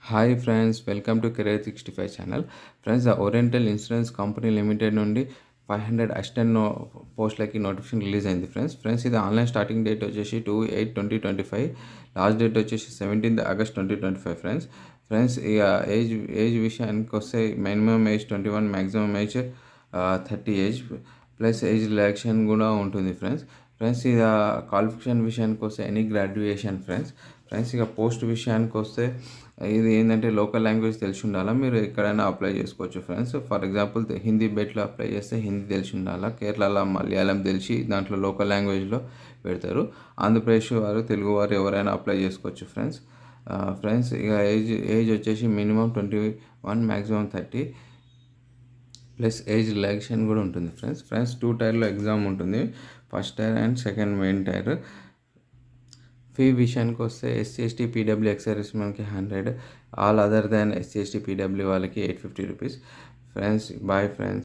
Hi friends, welcome to career 65 channel. Friends, the oriental insurance company limited నుండి 500 assistant పోస్టులకి notification release అయింది. Friends ఇది online starting date వచ్చేసి 2/8/2025, last date వచ్చేసి 17th August 2025. Friends ఇక age విషయానికి వస్తే minimum age 21, maximum age 30 age plus age relaxation కూడా ఉంటుంది. ఫ్రెండ్స్ ఇక క్వాలిఫికేషన్ విషయానికి వస్తే ఎనీ గ్రాడ్యుయేషన్. ఫ్రెండ్స్ ఇక పోస్ట్ విషయానికి వస్తే ఇది ఏంటంటే లోకల్ లాంగ్వేజ్ తెలిసి ఉండాలా, మీరు ఎక్కడైనా అప్లై చేసుకోవచ్చు. ఫ్రెండ్స్ ఫర్ ఎగ్జాంపుల్ హిందీ బెట్లో అప్లై చేస్తే హిందీ తెలిసి ఉండాలా, కేరళలో మలయాళం తెలిసి దాంట్లో లోకల్ లాంగ్వేజ్లో పెడతారు. ఆంధ్రప్రదేశ్ వారు, తెలుగు వారు ఎవరైనా అప్లై చేసుకోవచ్చు. ఫ్రెండ్స్ ఇక ఏజ్ వచ్చేసి minimum 21, maximum 30 plus age relaxation కూడా ఉంటుంది. ఫ్రెండ్స్ 2 టైర్లో ఎగ్జామ్ ఉంటుంది, first tier and second main tier. Fee విషయానికి వస్తే SC/ST PW ఎక్సర్వీస్ మనకి 100, all other than SC/ST PW వాళ్ళకి 850 రూపీస్. Friends bye friends.